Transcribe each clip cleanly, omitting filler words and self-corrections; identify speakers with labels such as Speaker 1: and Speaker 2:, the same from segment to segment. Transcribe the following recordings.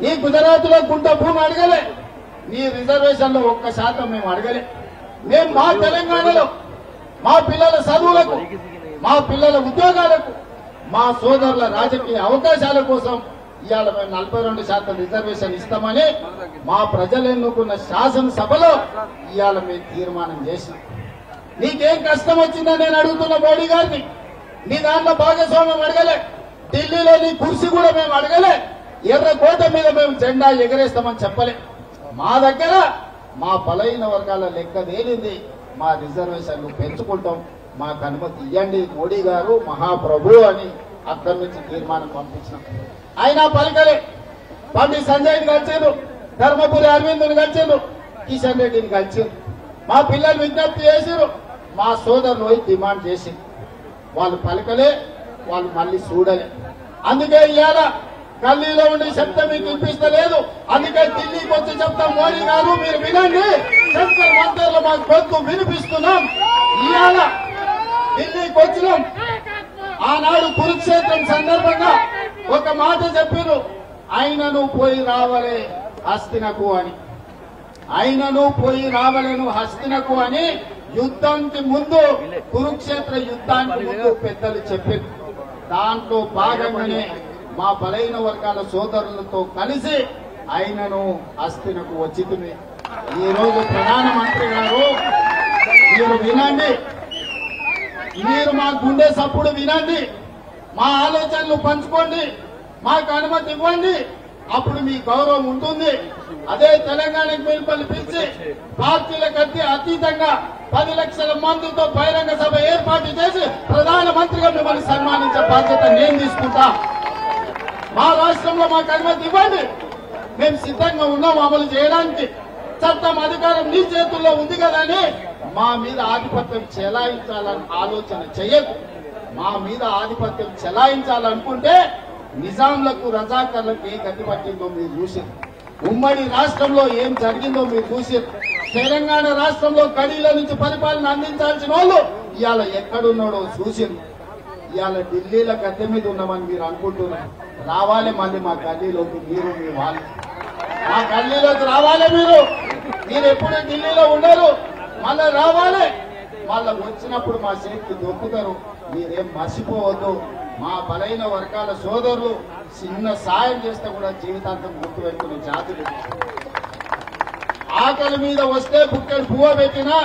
Speaker 1: నీ గుజరాత్ లో గుంట భూమి అడగలే, నీ రిజర్వేషన్ లో 1% మేము అడగలే. మేము మా తెలంగాణలో మా పిల్లల చదువులకు, మా పిల్లల ఉద్యోగాలకు, మా సోదరుల రాజకీయ అవకాశాల కోసం ఇవాళ మేము 42% రిజర్వేషన్ ఇస్తామని మా ప్రజలు ఎన్నుకున్న శాసనసభలో ఇవాళ మేము తీర్మానం చేసినాం. నీకేం కష్టం వచ్చిందని నేను అడుగుతున్న మోడీ గారిని. నీ దాంట్లో భాగస్వామ్యం అడగలే, ఢిల్లీలో నీ కుర్చీ కూడా మేము అడగలే, ఎర్రకోట మీద మేము జెండా ఎగరేస్తామని చెప్పలే. మా దగ్గర మా బలహీన వర్గాల లెక్క తేలింది, మా రిజర్వేషన్లు పెంచుకుంటాం, మాకు అనుమతి ఇవ్వండి మోడీ గారు మహాప్రభు అని అక్కడి నుంచి తీర్మానం పంపించినాం. అయినా పలికలే. పండి సంజయ్ని కలిసారు, ధర్మపురి అరవింద్ని కలిసారు, కిషన్ రెడ్డిని కలిసారు. మా పిల్లలు విజ్ఞప్తి చేసారు, మా సోదరులు పోయి డిమాండ్ చేసి వాళ్ళు పలకలే, వాళ్ళు మళ్ళీ చూడలే. అందుకే ఇవాళ గల్లీలో ఉండి చెప్తే మీకు వినిపిస్తలేదు, అందుకే ఢిల్లీకి వచ్చి చెప్తాం మోడీ గారు మీరు వినండి, శంకర్ మందిర్లో మాకు గొంతు వినిపిస్తున్నాం. ఇవాళ ఢిల్లీకి వచ్చినాం. ఆనాడు కురుక్షేత్రం సందర్భంగా ఒక మాట చెప్పారు, ఆయనను పోయి రావలే హస్తినకు అని, ఆయనను పోయి రావలేను హస్తినకు అని యుద్ధానికి ముందు, కురుక్షేత్ర యుద్ధానికి ముందు పెద్దలు చెప్పారు. దాంట్లో భాగంగానే మా బలైన వర్గాల సోదరులతో కలిసి ఆయనను హస్తినకు వచ్చింది. ఈ రోజు ప్రధానమంత్రి గారు మీరు వినండి, మీరు మా గుండె సప్పుడు వినండి, మా ఆలోచనలు పంచుకోండి, మాకు అనుమతి ఇవ్వండి, అప్పుడు మీ గౌరవం ఉంటుంది. అదే తెలంగాణకు వెలుపలి పిలిచి పార్టీలకు అతీతంగా 10 లక్షల మందితో బహిరంగ సభ ఏర్పాటు చేసి ప్రధానమంత్రిగా మిమ్మల్ని సన్మానించే బాధ్యత నేను తీసుకుంటా. మా రాష్ట్రంలో మాకు అనుమతి ఇవ్వండి, మేము సిద్ధంగా ఉన్నాం అమలు చేయడానికి. చట్టం అధికారం నీ చేతుల్లో ఉంది కదా అని మా మీద ఆధిపత్యం చెలాయించాలని ఆలోచన చేయదు. మా మీద ఆధిపత్యం చెలాయించాలనుకుంటే నిజాంలకు రజాకర్లకు ఏ గతి పట్టిందో మీరు చూసారు, ఉమ్మడి రాష్ట్రంలో ఏం జరిగిందో మీరు చూసారు. తెలంగాణ రాష్ట్రంలో కడీల నుంచి పరిపాలన అందించాల్సిన వాళ్ళు ఇవాళ ఎక్కడున్నాడో చూసారు. ఇవాళ ఢిల్లీల గద్దె మీద ఉన్నామని మీరు అనుకుంటున్నారు. రావాలి మళ్ళీ మా గల్లీలోకి, మీరు మీ వాళ్ళు మా గల్లీలోకి రావాలి. మీరు ఎప్పుడు ఢిల్లీలో ఉండరు, మళ్ళా రావాలి. మళ్ళా వచ్చినప్పుడు మా చేతికి దొక్కుతారు, మీరేం మర్చిపోవద్దు. మా బలైన వర్గాల సోదరులు చిన్న సాయం చేస్తే కూడా జీవితాంతం గుర్తు పెట్టుకునే జాతులు. ఆకలి మీద వస్తే బుక్కెడు పువ్వ పెట్టినా,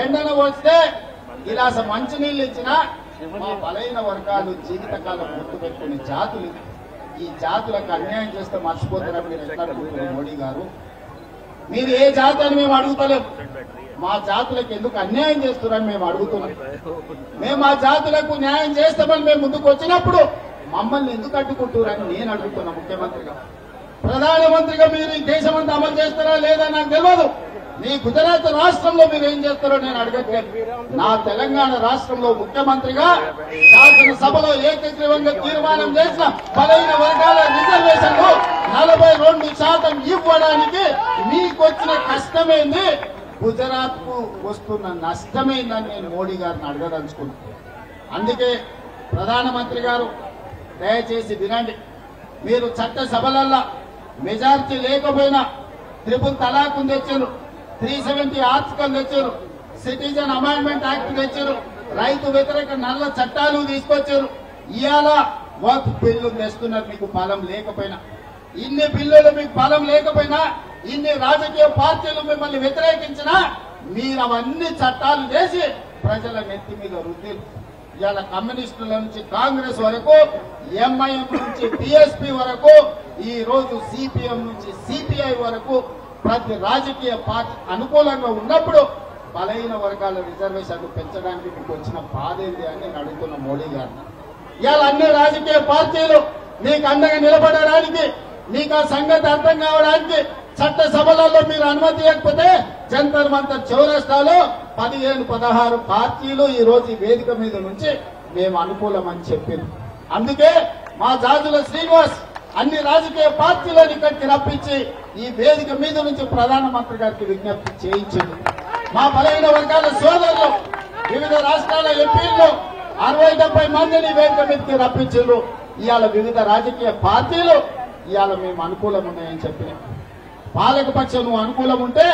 Speaker 1: ఎండన వస్తే గిలాస మంచినీళ్ళు ఇచ్చినా మా బలైన వర్గాలు జీవితకాలం గుర్తు పెట్టుకునే జాతులు. ఈ జాతులకు అన్యాయం చేస్తే మర్చిపోతారని మీరు ఎట్లా అనుకుంటున్నారు మోడీ గారు? మీరు ఏ జాతి అని మేము అడుగుతలేము, మా జాతులకు ఎందుకు అన్యాయం చేస్తున్నారని మేము అడుగుతున్నాం. మేము మా జాతులకు న్యాయం చేస్తామని మేము ముందుకు వచ్చినప్పుడు మమ్మల్ని ఎందుకు అడ్డుకుంటున్నారని నేను అడుగుతున్నా. ముఖ్యమంత్రిగా ప్రధానమంత్రిగా మీరు ఈ దేశమంతా అమలు చేస్తారా లేదా నాకు తెలియదు. మీ గుజరాత్ రాష్ట్రంలో మీరు ఏం చేస్తారో నేను అడగట్లేదు. నా తెలంగాణ రాష్ట్రంలో ముఖ్యమంత్రిగా శాసనసభలో ఏకగ్రీవంగా తీర్మానం చేసిన బలైన వర్గాల రిజర్వేషన్లు 42% ఇవ్వడానికి మీకొచ్చిన కష్టమేంది, గుజరాత్ కు వస్తున్న నష్టమేందని నేను మోడీ గారిని అడగదలుచుకున్నాను. అందుకే ప్రధానమంత్రి గారు దయచేసి వినండి, మీరు చట్టసభలల్లో మెజారిటీ లేకపోయినా ట్రిపుల్ తలాక్ తెచ్చారు, 370 ఆర్టికల్ తెచ్చారు, సిటిజన్ అమెండ్మెంట్ యాక్ట్ తెచ్చారు, రైతు వ్యతిరేక నల్ల చట్టాలు తీసుకొచ్చారు. ఇవాళ వక్ఫ్ బిల్లు తెస్తున్నారు. మీకు బలం లేకపోయినా, ఇన్ని బిల్లులు మీకు బలం లేకపోయినా, ఇన్ని రాజకీయ పార్టీలు మిమ్మల్ని వ్యతిరేకించినా మీరు అవన్నీ చట్టాలు చేసి ప్రజల నెత్తి మీద రుద్దారు. ఇవాళ కమ్యూనిస్టుల నుంచి కాంగ్రెస్ వరకు, ఎంఐఎం నుంచి బీఎస్పీ వరకు, ఈ రోజు సిపిఎం నుంచి సిపిఐ వరకు ప్రతి రాజకీయ పార్టీ అనుకూలంగా ఉన్నప్పుడు బలహీన వర్గాల రిజర్వేషన్లు పెంచడానికి మీకు వచ్చిన బాధ ఏంటి అని నేను అడుగుతున్న మోడీ గారిని. ఇవాళ అన్ని రాజకీయ పార్టీలు మీకు అండగా నిలబడడానికి, మీకు ఆ సంగతి అర్థం కావడానికి చట్టసభలలో మీరు అనుమతి ఇవ్వకపోతే జంతర్ మంతర్ చౌరస్తాలో 15-16 పార్టీలు ఈ రోజు ఈ వేదిక మీద నుంచి మేము అనుకూలమని చెప్పింది. అందుకే మా జాజుల శ్రీనివాస్ అన్ని రాజకీయ పార్టీలను ఇక్కడికి రప్పించి ఈ వేదిక మీద నుంచి ప్రధానమంత్రి గారికి విజ్ఞప్తి చేయించింది. మా బలహీన వర్గాల సోదరులు వివిధ రాష్ట్రాల ఎంపీలు 60-70 మందిని వేదిక మీదకి రప్పించారు. ఇవాళ వివిధ రాజకీయ పార్టీలు ఇవాళ మేము అనుకూలం ఉన్నాయని చెప్పిన పాలకపక్షం నువ్వు అనుకూలం ఉంటే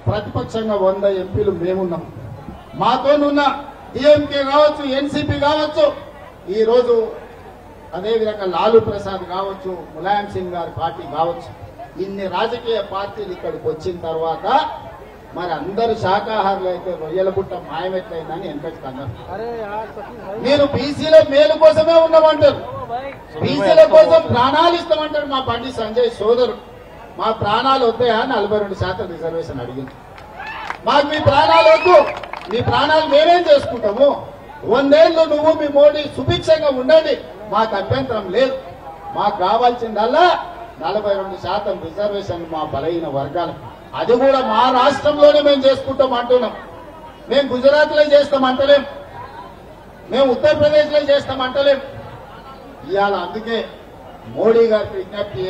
Speaker 1: ప్రతిపక్షంగా 100 ఎంపీలు మేమున్నాం. మాతోనున్న డిఎంకే కావచ్చు, ఎన్సీపీ కావచ్చు, ఈ రోజు అదేవిధంగా లాలూ ప్రసాద్ కావచ్చు, ములాయం సింగ్ గారి పార్టీ కావచ్చు, ఇన్ని రాజకీయ పార్టీలు ఇక్కడికి వచ్చిన తర్వాత మరి అందరు శాఖాహారులు అయితే రొయ్యల బుట్ట మాయమెట్లయిందని ఎంతకు అన్నారు. మీరు బీసీల మేలు కోసమే ఉన్నామంటారు, బీసీల కోసం ప్రాణాలు ఇస్తామంటాడు మా బండి సంజయ్ సోదరుడు. మా ప్రాణాలు వద్దాయా 42% రిజర్వేషన్ అడిగింది. మాకు మీ ప్రాణాలు వద్దు, మీ ప్రాణాలు మేమేం చేసుకుంటాము, 100 ఏళ్ళు నువ్వు మీ మోడీ సుభిక్షంగా ఉండండి, మాకు అభ్యంతరం లేదు. మాకు కావాల్సిందల్లా 42% రిజర్వేషన్ మా బలహీన వర్గాలు. అది కూడా మా రాష్ట్రంలోనే మేము చేసుకుంటాం అంటున్నాం. మేము గుజరాత్ లో చేస్తామంటలేం, మేము ఉత్తరప్రదేశ్ లో చేస్తామంటలేం. ఇవాళ అందుకే మోడీ గారికి విజ్ఞప్తి